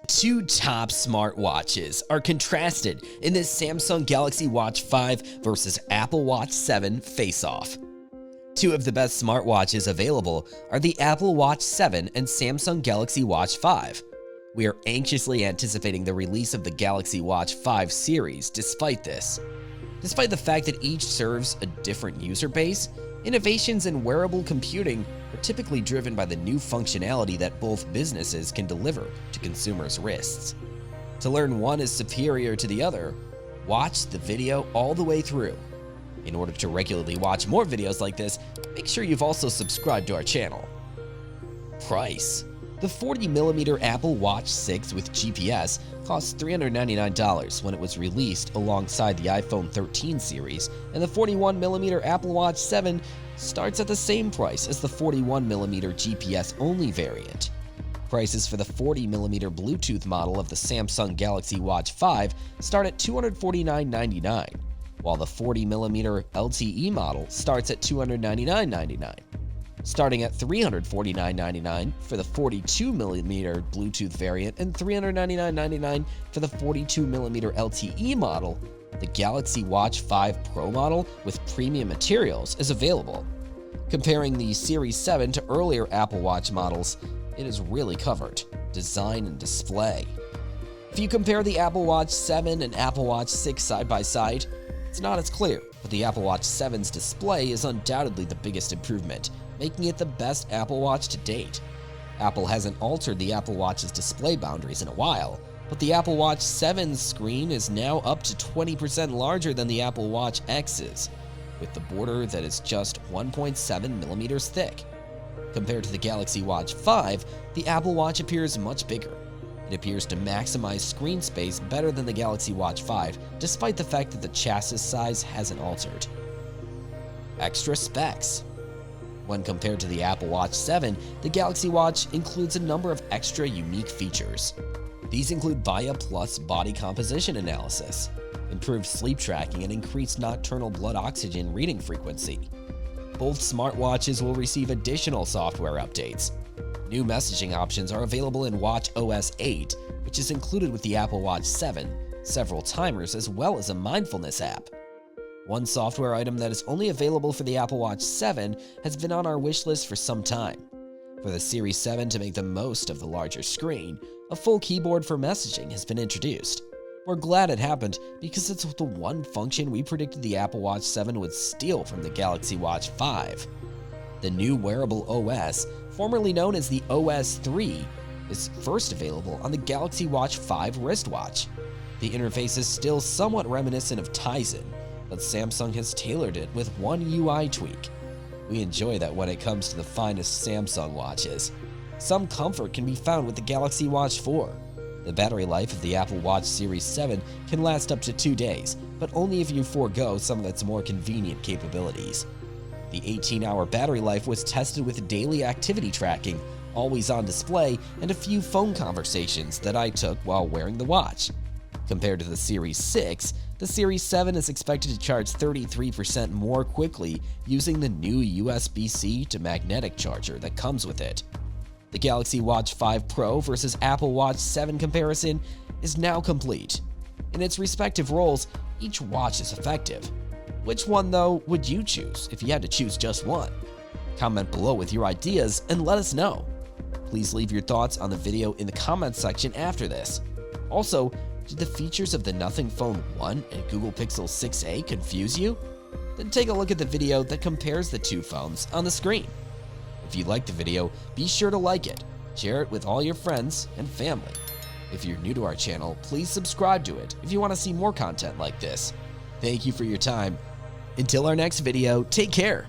Two top smartwatches are contrasted in this Samsung Galaxy Watch 5 versus Apple Watch 7 face-off. Two of the best smartwatches available are the Apple Watch 7 and Samsung Galaxy Watch 5. We are anxiously anticipating the release of the Galaxy Watch 5 series despite this. Despite the fact that each serves a different user base, innovations in wearable computing are typically driven by the new functionality that both businesses can deliver to consumers' wrists. To learn one is superior to the other, watch the video all the way through. In order to regularly watch more videos like this, make sure you've also subscribed to our channel. Price: the 40mm Apple Watch 6 with GPS costs $399 when it was released alongside the iPhone 13 series, and the 41mm Apple Watch 7 starts at the same price as the 41mm GPS-only variant. Prices for the 40mm Bluetooth model of the Samsung Galaxy Watch 5 start at $249.99, while the 40mm LTE model starts at $299.99. Starting at $349.99 for the 42mm Bluetooth variant and $399.99 for the 42mm LTE model, the Galaxy Watch 5 Pro model with premium materials is available. Comparing the Series 7 to earlier Apple Watch models, it is really covered: design and display. If you compare the Apple Watch 7 and Apple Watch 6 side by side, it's not as clear, but the Apple Watch 7's display is undoubtedly the biggest improvement, making it the best Apple Watch to date. Apple hasn't altered the Apple Watch's display boundaries in a while, but the Apple Watch 7's screen is now up to 20% larger than the Apple Watch X's, with the border that is just 1.7 millimeters thick. Compared to the Galaxy Watch 5, the Apple Watch appears much bigger. It appears to maximize screen space better than the Galaxy Watch 5, despite the fact that the chassis size hasn't altered. Extra specs: when compared to the Apple Watch 7, the Galaxy Watch includes a number of extra unique features. These include VIA Plus body composition analysis, improved sleep tracking, and increased nocturnal blood oxygen reading frequency. Both smartwatches will receive additional software updates. New messaging options are available in watchOS 8, which is included with the Apple Watch 7, several timers, as well as a mindfulness app. One software item that is only available for the Apple Watch 7 has been on our wish list for some time. For the Series 7 to make the most of the larger screen, a full keyboard for messaging has been introduced. We're glad it happened because it's the one function we predicted the Apple Watch 7 would steal from the Galaxy Watch 5. The new wearable OS, formerly known as the OS 3, is first available on the Galaxy Watch 5 wristwatch. The interface is still somewhat reminiscent of Tizen, but Samsung has tailored it with one UI tweak. We enjoy that when it comes to the finest Samsung watches. Some comfort can be found with the Galaxy Watch 4. The battery life of the Apple Watch Series 7 can last up to 2 days, but only if you forego some of its more convenient capabilities. The 18-hour battery life was tested with daily activity tracking, always-on display, and a few phone conversations that I took while wearing the watch. Compared to the Series 6, the Series 7 is expected to charge 33% more quickly using the new USB-C to magnetic charger that comes with it. The Galaxy Watch 5 Pro versus Apple Watch 7 comparison is now complete. In its respective roles, each watch is effective. Which one, though, would you choose if you had to choose just one? Comment below with your ideas and let us know. Please leave your thoughts on the video in the comments section after this. Also, did the features of the Nothing Phone 1 and Google Pixel 6a confuse you? Then take a look at the video that compares the two phones on the screen. If you liked the video, be sure to like it, share it with all your friends and family. If you're new to our channel, please subscribe to it if you want to see more content like this. Thank you for your time. Until our next video, take care.